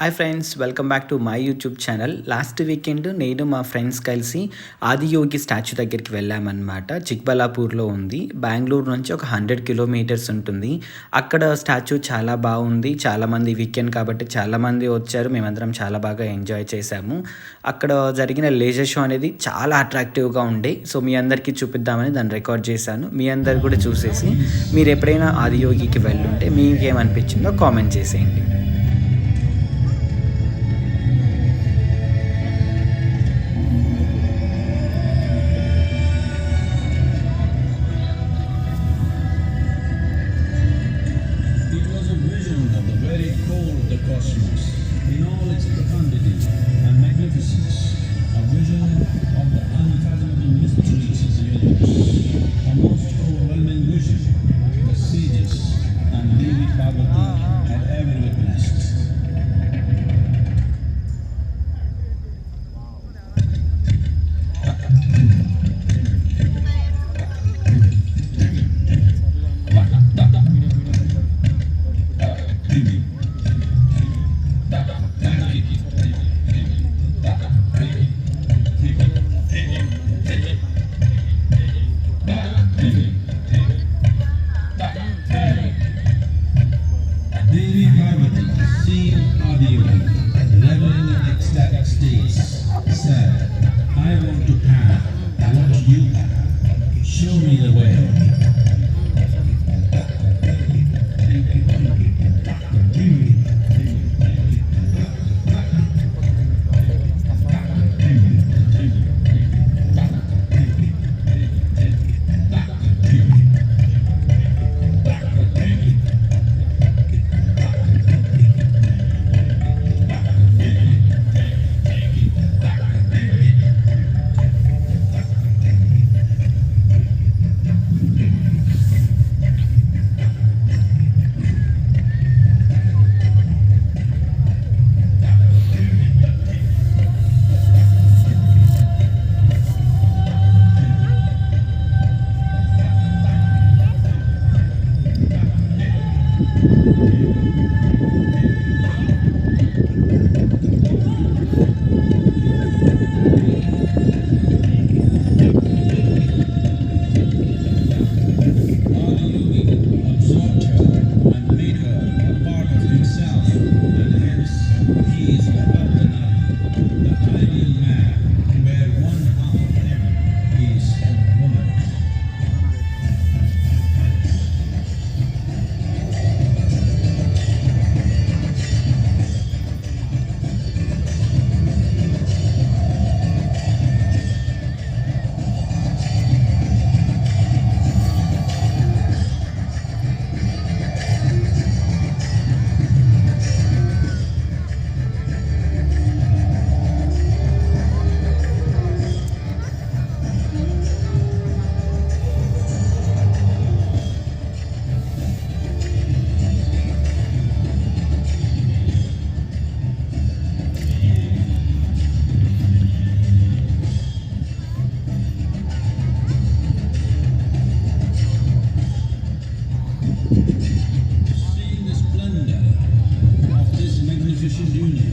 Hi friends, welcome back to my YouTube channel. Last weekend నేను మా friends కలిసి Adiyogi statue దగ్గరికి వెళ్ళామన్నమాట. చిక్బల్లాపూర్లో ఉంది. బెంగళూరు నుంచి ఒక 100 కిలోమీటర్స్ ఉంటుంది. అక్కడ స్టాచ్యూ చాలా బాగుంది. చాలామంది వీకెండ్ కాబట్టి చాలామంది వచ్చారు. మేమందరం చాలా బాగా ఎంజాయ్ చేశాము. అక్కడ జరిగిన లేజర్ షో అనేది చాలా అట్రాక్టివ్గా ఉండే. సో మీ అందరికీ చూపిద్దామని దాన్ని రికార్డ్ చేశాను. మీ అందరు కూడా చూసేసి మీరు ఎప్పుడైనా ఆదియోగికి వెళ్ళుంటే మీకేమనిపించిందో కామెంట్ చేసేయండి. Cosmos in all its profundity and magnificence, a vision of the unfathomable mysteries of the universe, a most overwhelming vision the sages and Devi Parvati had ever witnessed. Devi Parvati, seeing Adiyogi, reveling in ecstatic states, said, I want to have what you have. Show me the way. Seeing the splendor of this magnificent union,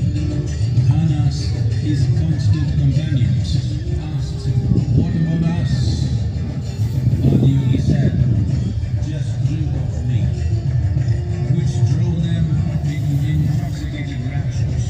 Anas, his constant companions, asked, what about us? Adiyogi said, just drink of me, which drove them into intoxicating raptures.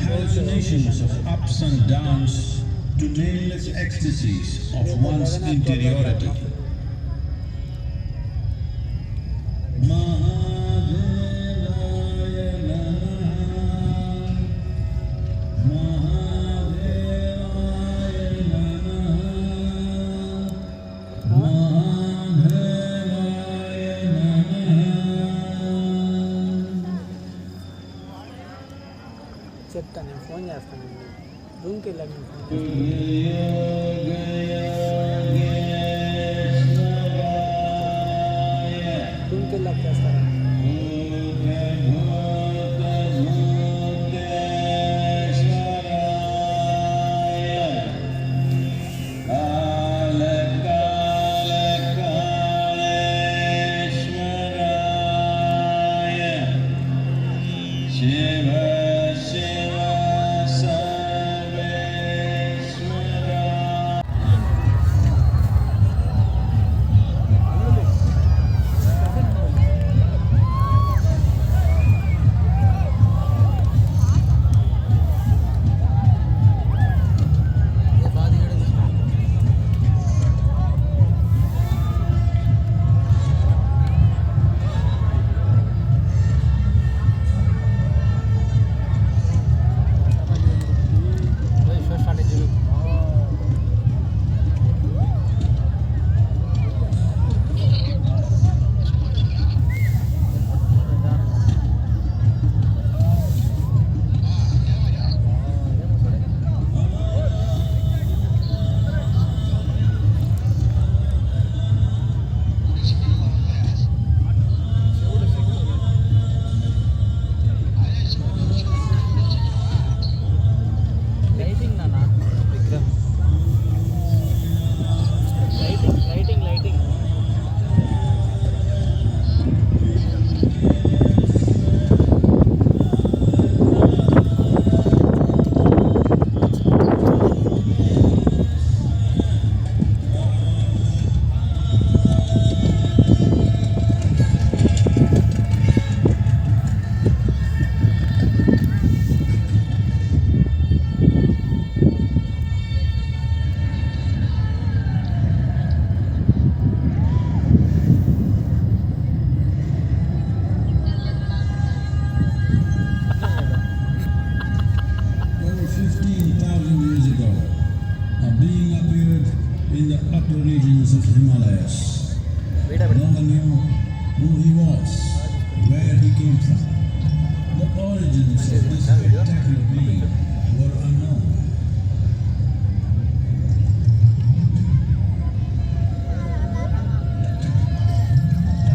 hallucinations of ups and downs to nameless ecstasies of one's interiority. Mahadevaya Namaha, Mahadevaya Namaha, Mahadevaya Namaha. చెప్తాను, నేను phone చేస్తాను. రూమ్కి వెళ్ళాను, నేను phone చేస్తాను. రూమ్కి వెళ్ళాక చేస్తారా? who he was, where he came from. The origins of this spectacular being were unknown.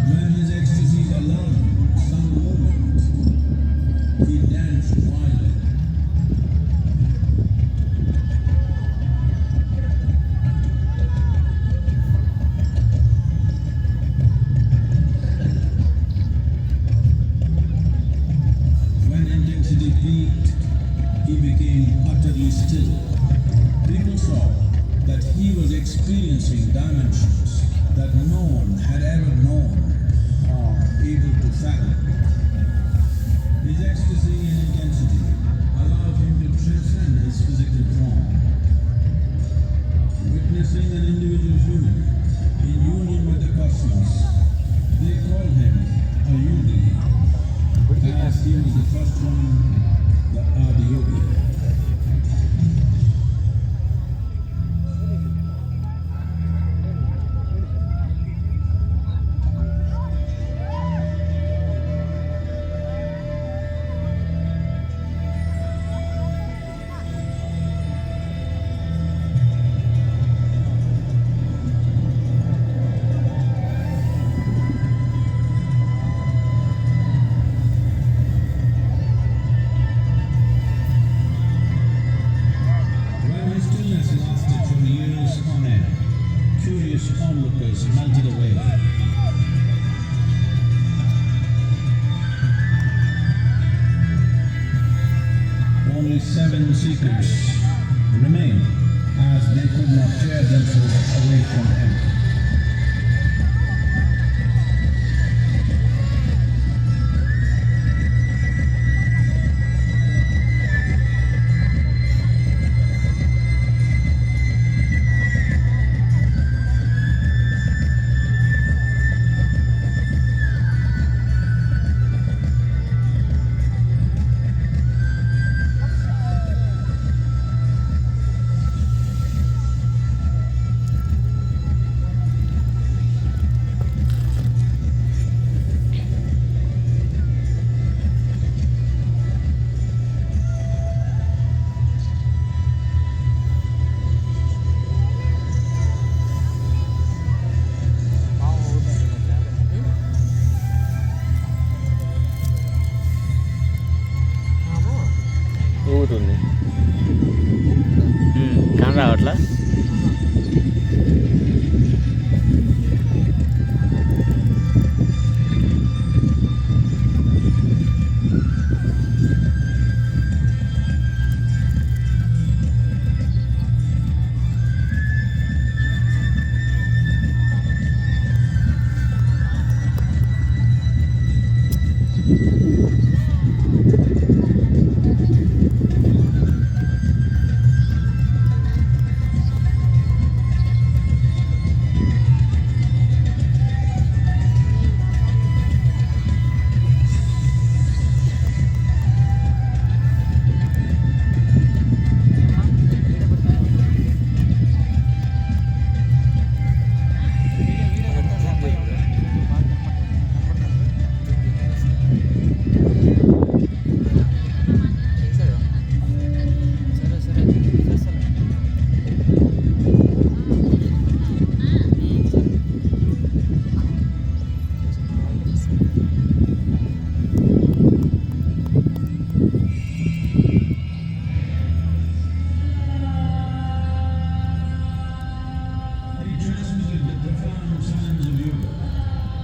When his ecstasy allowed some movement, he danced wildly. When intensity peaked, he became utterly still. People saw that he was experiencing dimensions that no one had ever known or able to fathom. His ecstasy and intensity allowed him to transcend his physical form. Witnessing an individual human in union with the cosmos, they called him a yogi, as he was the first one, the Adi Yogi. When his stillness lasted for years on end, curious onlookers melted away. Only 7 seekers remained, as they could not tear themselves away from him. ఊగుతుంది. కాని రావట్లా. He transmitted the profound science of yoga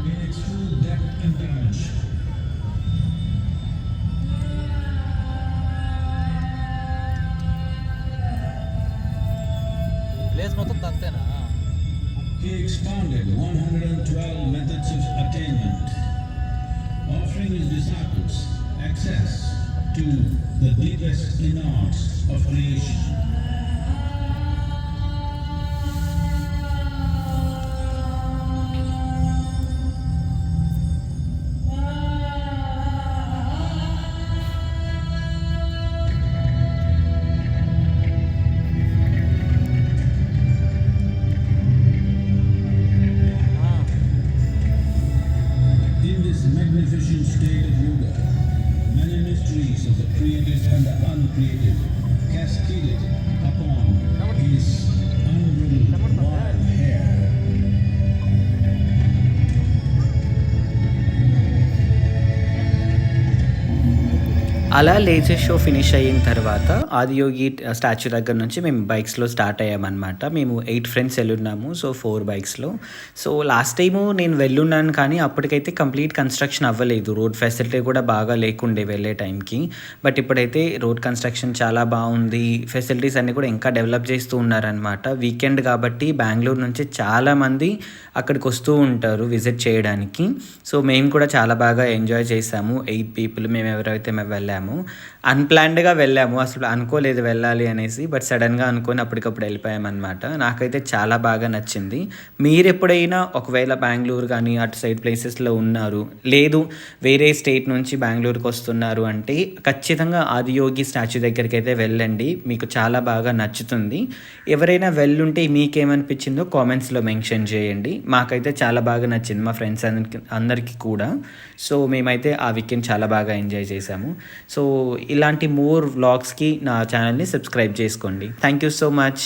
in its full depth and dimension. Place మొత్తం అంతేనా? He expounded 112 methods of attainment, offering his disciples access to the deepest inner arts of creation. In this magnificent state of yoga, many mysteries of the created and the uncreated cascaded upon his unruly wild hair. అలా laser show finish అయిన తర్వాత Adiyogi statue దగ్గర నుంచి మేము బైక్స్లో start అయ్యామన్నమాట. మేము 8 friends వెళ్ళున్నాము. So 4 బైక్స్లో. సో లాస్ట్ టైము నేను వెళ్ళున్నాను, కానీ అప్పటికైతే కంప్లీట్ కన్స్ట్రక్షన్ అవ్వలేదు. రోడ్ ఫెసిలిటీ కూడా బాగా లేకుండే వెళ్ళే టైంకి. బట్ ఇప్పుడైతే రోడ్ కన్స్ట్రక్షన్ చాలా బాగుంది. ఫెసిలిటీస్ అన్నీ కూడా ఇంకా డెవలప్ చేస్తూ ఉన్నారనమాట. వీకెండ్ కాబట్టి బెంగళూరు నుంచి చాలామంది అక్కడికి వస్తూ ఉంటారు విజిట్ చేయడానికి. సో మేము కూడా చాలా బాగా ఎంజాయ్ చేసాము. 8 పీపుల్ మేము ఎవరైతే మేము వెళ్ళాము. అన్ప్లాన్డ్గా వెళ్ళాము, అసలు అనుకోలేదు వెళ్ళాలి అనేసి. బట్ సడన్గా అనుకొని అప్పటికప్పుడు వెళ్ళిపోయామన్నమాట. నాకైతే చాలా బాగా నచ్చింది. మీరు ఎప్పుడైనా ఒకవేళ బెంగళూరు కానీ అటు సైడ్ ప్లేసెస్లో ఉన్నారు, లేదు వేరే స్టేట్ నుంచి బెంగళూరుకి వస్తున్నారు అంటే ఖచ్చితంగా ఆదియోగి స్టాచ్యూ దగ్గరికి అయితే వెళ్ళండి. మీకు చాలా బాగా నచ్చుతుంది. ఎవరైనా వెళ్ళుంటే మీకేమనిపించిందో కామెంట్స్లో మెన్షన్ చేయండి. మాకైతే చాలా బాగా నచ్చింది, మా ఫ్రెండ్స్ అందరికీ కూడా. సో మేమైతే ఆ వీకెండ్ చాలా బాగా ఎంజాయ్ చేసాము. సో ఇలాంటి మోర్ వ్లాగ్స్కి నా ఛానల్ని సబ్స్క్రైబ్ చేసుకోండి. Thank you so much.